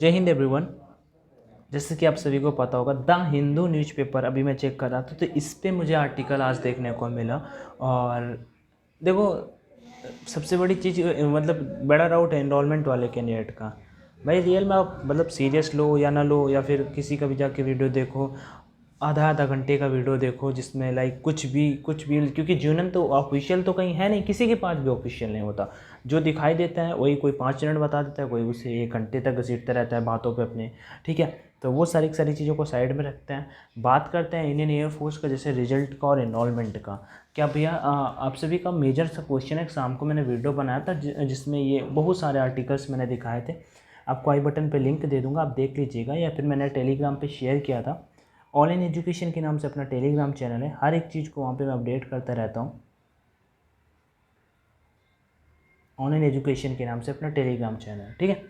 जय हिंद एवरीवन। जैसे कि आप सभी को पता होगा, द हिंदू न्यूज़पेपर अभी मैं चेक कर रहा था तो इस पे मुझे आर्टिकल आज देखने को मिला। और देखो, सबसे बड़ी चीज़ मतलब बड़ा डाउट है एनरोलमेंट वाले कैंडिडेट का। भाई रियल में आप मतलब सीरियस लो या ना लो, या फिर किसी का भी जाके वीडियो देखो, आधा आधा घंटे का वीडियो देखो जिसमें लाइक कुछ भी, क्योंकि जीवन तो ऑफिशियल तो कहीं है नहीं, किसी के पास भी ऑफिशियल नहीं होता। जो दिखाई देता है वही कोई 5 मिनट बता देता है, कोई उसे 1 घंटे तक घसीटता रहता है बातों पे अपने। ठीक है, तो वो सारी चीज़ों को साइड में रखते हैं। बात करते हैं इंडियन एयरफोर्स का, जैसे रिजल्ट का और एनरोलमेंट का। क्या भैया आप सभी का मेजर सा क्वेश्चन है। शाम को मैंने वीडियो बनाया था जिसमें ये बहुत सारे आर्टिकल्स मैंने दिखाए थे। आपको आई बटन पे लिंक दे दूंगा, आप देख लीजिएगा, या फिर मैंने टेलीग्राम पे शेयर किया था। ऑनलाइन एजुकेशन के नाम से अपना टेलीग्राम चैनल है, हर एक चीज़ को वहाँ पे मैं अपडेट करता रहता हूँ। ऑनलाइन एजुकेशन के नाम से अपना टेलीग्राम चैनल, ठीक है,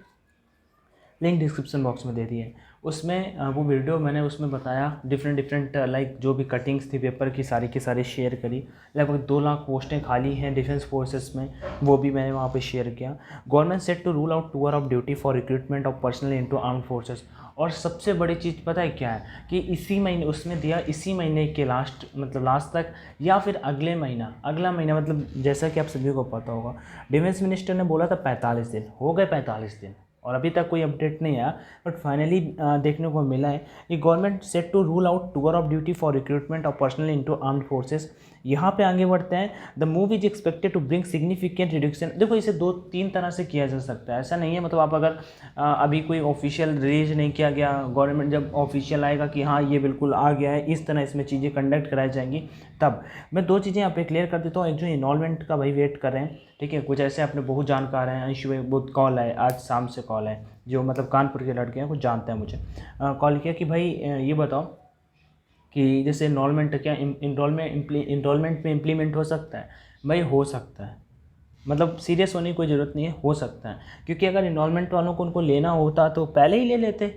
लिंक डिस्क्रिप्शन बॉक्स में दे दिए है। उसमें वो वीडियो मैंने उसमें बताया, डिफरेंट लाइक जो भी कटिंग्स थी पेपर की सारी शेयर करी। लगभग 2 लाख पोस्टें खाली हैं डिफेंस फोर्सेस में, वो भी मैंने वहाँ पे शेयर किया। Government set to rule out tour of duty for recruitment of personnel into armed forces. और सबसे बड़ी चीज़ पता है क्या है कि इसी महीने उसमें दिया, इसी महीने के लास्ट तक, या फिर अगला महीना मतलब जैसा कि आप सभी को पता होगा, डिफेंस मिनिस्टर ने बोला था 45 दिन, हो गए 45 दिन और अभी तक कोई अपडेट नहीं आया। बट फाइनली देखने को मिला है कि government set to rule out tour of duty for recruitment of personnel into armed forces. यहाँ पे आगे बढ़ते हैं। The move is expected to bring significant reduction. देखो, इसे 2-3 तरह से किया जा सकता है, ऐसा नहीं है। मतलब आप अगर अभी कोई ऑफिशियल रिलीज नहीं किया गया, गवर्नमेंट जब ऑफिशियल आएगा कि हाँ ये बिल्कुल आ गया है, इस तरह इसमें चीज़ें कंडक्ट कराई जाएंगी, तब मैं 2 चीज़ें यहाँ पे क्लियर कर देता हूँ। एक जो इनरोलमेंट का भाई वेट कर रहे हैं, ठीक है, कुछ ऐसे अपने बहुत जानकार हैं, अंशु बहुत कॉल है, आज शाम से कॉल है, जो मतलब कानपुर के लड़के हैं, कुछ जानते हैं मुझे, कॉल किया कि भाई ये बताओ कि जैसे इनरोलमेंट क्या इनरोलमेंट में इम्प्लीमेंट हो सकता है। भाई हो सकता है, मतलब सीरियस होने की कोई ज़रूरत नहीं है, हो सकता है। क्योंकि अगर इनरोलमेंट वालों को उनको लेना होता तो पहले ही ले लेते।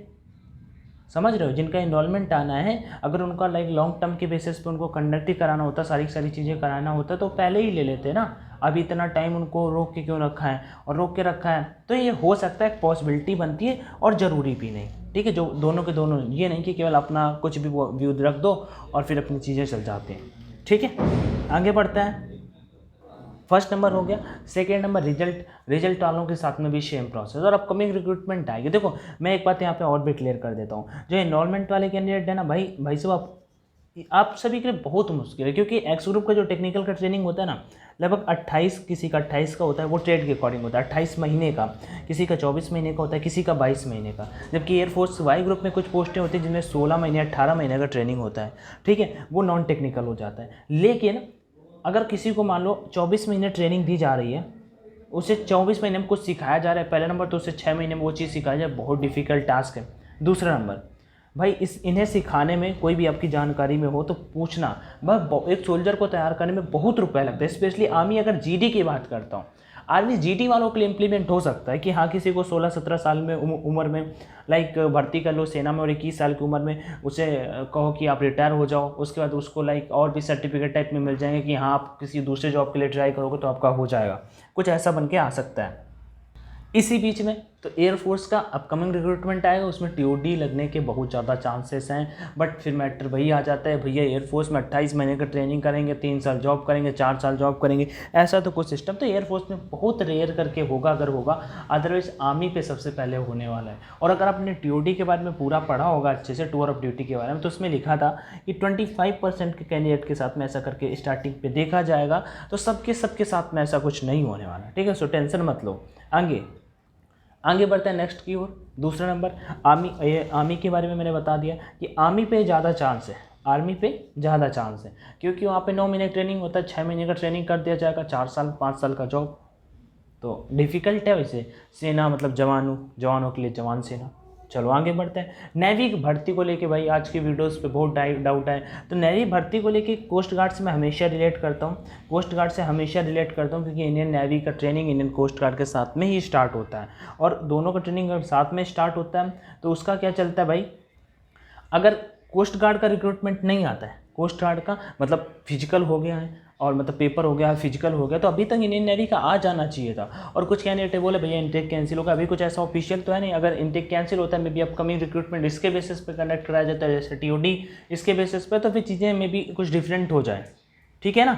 समझ रहे हो, जिनका इनरोलमेंट आना है, अगर उनका लाइक लॉन्ग टर्म के बेसिस पे उनको कंडक्ट ही कराना होता, सारी चीज़ें कराना होता, तो पहले ही ले लेते ना। अभी इतना टाइम उनको रोक के क्यों रखा है, और रोक के रखा है तो ये हो सकता है, पॉसिबिलिटी बनती है, और ज़रूरी भी नहीं। ठीक है, जो दोनों के दोनों, ये नहीं कि केवल अपना कुछ भी व्यू रख दो और फिर अपनी चीज़ें चल जाती हैं। ठीक है, आगे बढ़ता है। फर्स्ट नंबर हो गया। सेकेंड नंबर रिजल्ट वालों के साथ में भी सेम प्रोसेस और अपकमिंग रिक्रूटमेंट आएगी। देखो, मैं एक बात यहाँ पे और भी क्लियर कर देता हूँ। जो एनरोलमेंट वाले कैंडिडेट है ना, भाई साहब, आप सभी के लिए बहुत मुश्किल है, क्योंकि एक्स ग्रुप का जो टेक्निकल का ट्रेनिंग होता है ना, लगभग 28, किसी का 28 का होता है, वो ट्रेड के अकॉर्डिंग होता है, 28 महीने का, किसी का 24 महीने का होता है, किसी का 22 महीने का। जबकि एयरफोर्स वाई ग्रुप में कुछ पोस्टें होती हैं जिनमें 16 महीने 18 महीने का ट्रेनिंग होता है। ठीक है, वो नॉन टेक्निकल हो जाता है। लेकिन अगर किसी को मान लो 24 महीने ट्रेनिंग दी जा रही है, उसे 24 महीने में कुछ सिखाया जा रहा है, पहला नंबर तो उसे 6 महीने में वो चीज़ सिखाया जाए, बहुत डिफिकल्ट टास्क है। दूसरा नंबर, भाई इन्हें सिखाने में कोई भी आपकी जानकारी में हो तो पूछना। भाई एक सोल्जर को तैयार करने में बहुत रुपए लगता है, स्पेशली आर्मी। अगर जीडी की बात करता हूँ, आर्मी जीडी वालों के लिए इम्प्लीमेंट हो सकता है कि हाँ, किसी को 16-17 साल में उम्र में लाइक भर्ती कर लो सेना में, और 21 साल की उम्र में उसे कहो कि आप रिटायर हो जाओ, उसके बाद उसको लाइक और भी सर्टिफिकेट टाइप में मिल जाएंगे कि हाँ आप किसी दूसरे जॉब के लिए ट्राई करोगे तो आपका हो जाएगा। कुछ ऐसा बन के आ सकता है। इसी बीच में तो एयरफोर्स का अपकमिंग रिक्रूटमेंट आएगा, उसमें टीओडी लगने के बहुत ज़्यादा चांसेस हैं। बट फिर मैटर वही आ जाता है, भैया एयरफोर्स में 28 महीने का ट्रेनिंग करेंगे, 3 साल जॉब करेंगे, 4 साल जॉब करेंगे, ऐसा तो कुछ सिस्टम तो एयरफोर्स में बहुत रेयर करके होगा, अगर होगा। अदरवाइज आर्मी पे सबसे पहले होने वाला है। और अगर आपने टीओडी के बारे में पूरा पढ़ा होगा अच्छे से, टूर ऑफ ड्यूटी के बारे में, तो उसमें लिखा था कि 25% के कैंडिडेट के साथ में ऐसा करके स्टार्टिंग पे देखा जाएगा। तो सबके साथ में ऐसा कुछ नहीं होने वाला। ठीक है, सो टेंशन मत लो। आगे बढ़ते हैं नेक्स्ट की ओर। दूसरा नंबर, आर्मी के बारे में मैंने बता दिया कि आर्मी पे ज़्यादा चांस है, क्योंकि वहाँ पे 9 महीने ट्रेनिंग होता है, 6 महीने का ट्रेनिंग कर दिया जाएगा, 4 साल 5 साल का जॉब। तो डिफ़िकल्ट है वैसे सेना, मतलब जवानों के लिए जवान सेना। चलो आगे बढ़ते हैं। नेवी की भर्ती को लेके भाई आज की वीडियोस पे बहुत डाउट है, तो नेवी भर्ती को लेके कोस्ट गार्ड से मैं हमेशा रिलेट करता हूँ, क्योंकि इंडियन नेवी का ट्रेनिंग इंडियन कोस्ट गार्ड के साथ में ही स्टार्ट होता है। और दोनों का ट्रेनिंग अगर साथ में स्टार्ट होता है तो उसका क्या चलता है भाई, अगर कोस्ट गार्ड का रिक्रूटमेंट नहीं आता है कोस्ट गार्ड का, मतलब फिजिकल हो गया है और मतलब पेपर हो गया, फिजिकल हो गया, तो अभी तक इंडियन नेवी का आ जाना चाहिए था। और कुछ कैंडिडेट बोले भैया इनटेक कैंसिल होगा, अभी कुछ ऐसा ऑफिशियल तो है नहीं। अगर इनटेक कैंसिल होता है मे बी अपकमिंग रिक्रूटमेंट इसके बेसिस पे कंडक्ट कराया जाता है, जैसे टीओडी इसके बेसिस पे, तो फिर चीज़ें मे बी कुछ डिफरेंट हो जाए, ठीक है ना,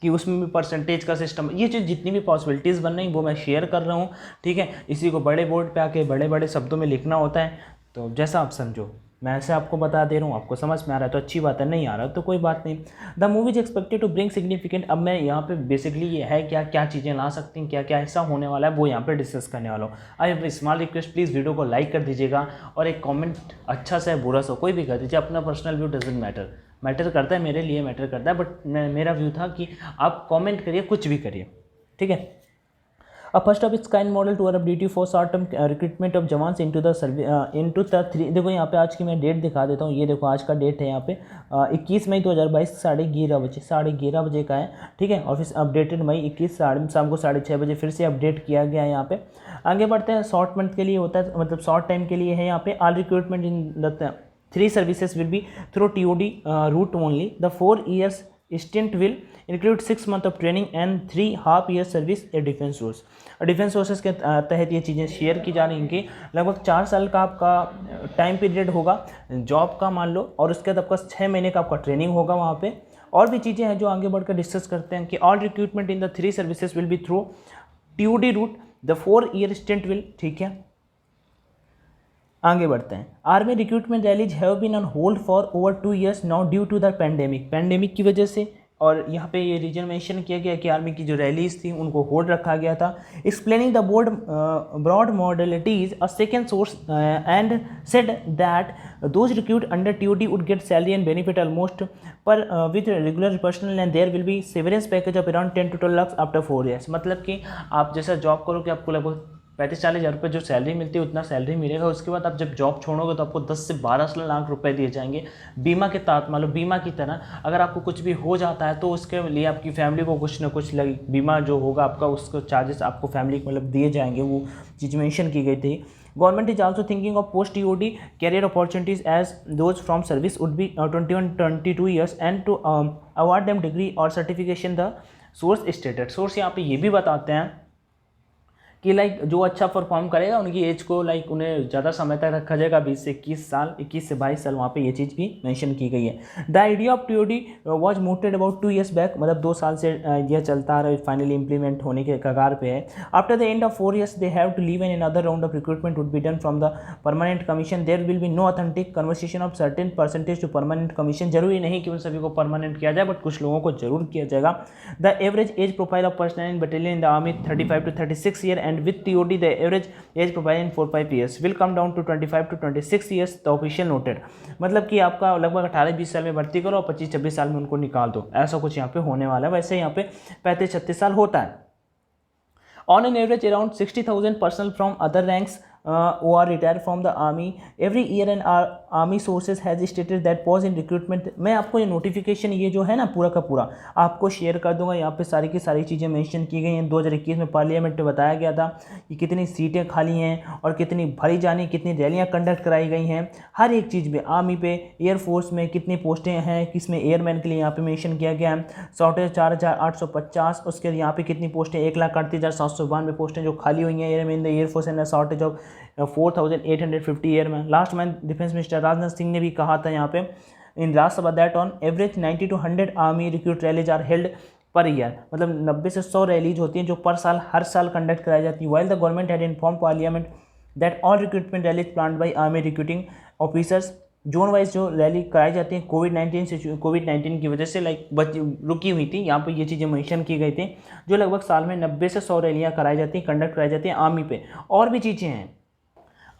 कि उसमें भी परसेंटेज का सिस्टम, ये जो जितनी भी पॉसिबिलिटीज़ बन रही वो मैं शेयर कर रहा हूँ, ठीक है। इसी को बड़े बोर्ड पे आके बड़े बड़े शब्दों में लिखना होता है, तो जैसा आप समझो, मैं ऐसे आपको बता दे रहा हूँ, आपको समझ में आ रहा है तो अच्छी बात है, नहीं आ रहा तो कोई बात नहीं। The movie is expected to bring significant, अब मैं यहाँ पे बेसिकली ये है क्या क्या चीज़ें ला सकती हैं, क्या क्या ऐसा होने वाला है वो यहाँ पे डिस्कस करने वाला हूँ। I have small request, please video को लाइक कर दीजिएगा और एक कमेंट अच्छा सा बुरा सा कोई भी कर दीजिए, अपना पर्सनल व्यू डजंट मैटर करता है, मेरे लिए मैटर करता है, बट मेरा व्यू था कि आप कमेंट करिए, कुछ भी करिए, ठीक है। A first of its kind model to ability for short term recruitment of jawans into the three, देखो यहाँ पे आज की मैं डेट दिखा देता हूँ, ये देखो आज का डेट है यहाँ पे 21 मई 2022 11:30 बजे का है, ठीक है। और फिर अपडेटेड मई 21 शाम को 6:30 बजे फिर से अपडेट किया गया है यहाँ पे। आगे बढ़ते हैं, शॉर्ट मंथ के लिए होता है, मतलब शॉर्ट टाइम के लिए है यहाँ पे। All recruitment in the 3 services will be through TOD route only. The 4 years stint will include 6 months of training and 3 half year service at defence source. Defence sources के तहत ये चीज़ें शेयर की जा रही हैं कि लगभग 4 साल का आपका टाइम पीरियड होगा जॉब का मान लो, और उसके बाद आपका 6 महीने का आपका ट्रेनिंग होगा वहाँ पे। और भी चीज़ें हैं जो आगे बढ़कर डिस्कस करते हैं कि all recruitment in the 3 services will be through TOD route, the 4 year stint will, ठीक है। आगे बढ़ते हैं, army recruitment rallies have been on hold for over 2 years now due to the pandemic की वजह से। और यहाँ पे ये रीजन मेंशन किया गया कि आर्मी की जो रैलीज थी उनको होल्ड रखा गया था। Explaining the broad modalities a second source and said that those recruit under TOD would get salary and benefit almost par with regular personnel and there will be severance package of around 10 to 12 lakhs after 4 years। मतलब कि आप जैसा job करोगे आपको लगभग 35-40 हज़ार रुपये जो सैलरी मिलती है उतना सैलरी मिलेगा। उसके बाद आप जब जॉब छोड़ोगे तो आपको 10 से 12 लाख रुपए दिए जाएंगे बीमा के तहत, मान लो बीमा की तरह। अगर आपको कुछ भी हो जाता है तो उसके लिए आपकी फैमिली को कुछ ना कुछ बीमा जो होगा आपका, उसको चार्जेस आपको फैमिली को मतलब दिए जाएंगे, वो चीज़ मेंशन की गई थी। Government is also thinking of post TOD career opportunities as those from service would be 21-22 years and to award them degree और certification the source stated. Source यहाँ पे ये भी बताते हैं कि लाइक जो अच्छा परफॉर्म करेगा उनकी एज को लाइक उन्हें ज़्यादा समय तक रखा जाएगा, 20 से 21 साल, 21 से 22 साल, वहाँ पे ये चीज़ भी मेंशन की गई है। The idea of TOD was mooted about 2 years back, मतलब 2 साल से यह चलता आ रहा है, फाइनली इंप्लीमेंट होने के कगार पे है। After the end of 4 years they have to leave an another round of recruitment would be done from the permanent commission. There will be no authentic conversation of certain percentage to permanent commission. जरूरी नहीं कि उन सभी को permanent किया जाए, but कुछ लोगों को जरूर किया जाएगा। The average age profile of personal in battalion in the army 35 to 36 year and with TOD the average age profile in 4-5 years will come down to 25 to 26 years, the official noted। मतलब कि आपका लगभग 18-20 साल में भर्ती करो और 25-26 साल में उनको निकाल दो, ऐसा कुछ यहाँ पे होने वाला है। वैसे यहाँ पे 35-36 साल होता है। On an average around 60,000 personnel from other ranks who are retired from the army every year and army sources has stated that pause in recruitment। मैं आपको ये नोटिफिकेशन ये जो है ना पूरा का पूरा आपको शेयर कर दूंगा। यहाँ पे सारी की सारी चीज़ें मेंशन की गई हैं। 2021 में पार्लियामेंट में बताया गया था कि कितनी सीटें खाली हैं और कितनी भरी जानी, कितनी रैलियाँ कंडक्ट कराई गई हैं, हर एक चीज़ में। आर्मी पे, एयरफोर्स में कितनी पोस्टें हैं, किसमें एयरमैन के लिए यहाँ पे मेंशन किया गया है 4,850। उसके बाद यहाँ पे कितनी पोस्टें 1,38,792 पोस्टें जो खाली हुई हैं airman the air force and shortage of 4,850 airman. Last month defence minister Rajnath Singh ने भी कहा था यहाँ पे in Rajya Sabha that on average 90 to 100 army recruit rallies are held per year, मतलब 90 से 100 रैलीज होती हैं जो पर साल हर साल कंडक्ट कराई जाती है। While the government had inform parliament that all recruitment rallies planned by army recruiting officers. Zone wise जो रैली कराई जाती है कोविड-19 की वजह से लाइक रुकी हुई थी, यहाँ पे ये चीज़ें मेंशन की गई थी, जो लगभग साल में 90 से 100 रैलियाँ कराई जाती हैं, कंडक्ट कराई जाती हैं आर्मी पे। और भी चीज़ें हैं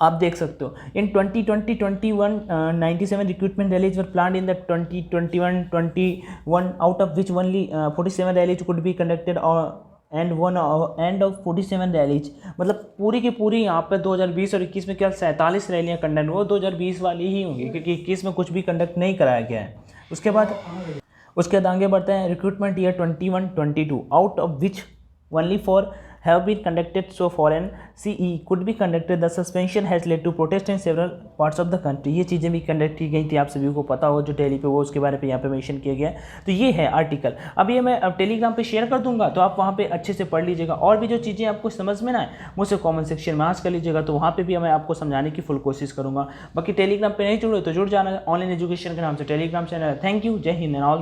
आप देख सकते हो। इन 2020-21 97 recruitment rallies were planned in the 2021 out of which only 47 rallies could be conducted and one end of 47 rallies, मतलब पूरी की पूरी यहाँ पे 2020 और 21 में क्या 47 रैलियाँ कंडक्ट हो, 2020 वाली ही होंगी क्योंकि 21 में कुछ भी कंडक्ट नहीं कराया गया है। उसके बाद आगे बढ़ते हैं। Recruitment year 21-22 out of which only four have been conducted so foreign CE could be conducted, the suspension has led to protest in several parts of the country. ये चीज़ें भी कंडक्ट की गई थी, आप सभी को पता हो जो टेली पे वो उसके बारे में यहाँ पे मेंशन किया गया है। तो ये है आर्टिकल। अब ये मैं अब टेलीग्राम पे शेयर कर दूंगा, तो आप वहाँ पे अच्छे से पढ़ लीजिएगा। और भी जो चीज़ें आपको समझ में ना आए मुझसे कॉमेंट सेक्शन में आस्क कर लीजिएगा, तो वहाँ पे भी मैं आपको समझाने की फुल कोशिश करूँगा। बाकी टेलीग्राम पे नहीं जुड़े तो जुड़ जाना, ऑनलाइन एजुकेशन के नाम से टेलीग्राम चैनल है। थैंक यू, जय हिंद एंड ऑल द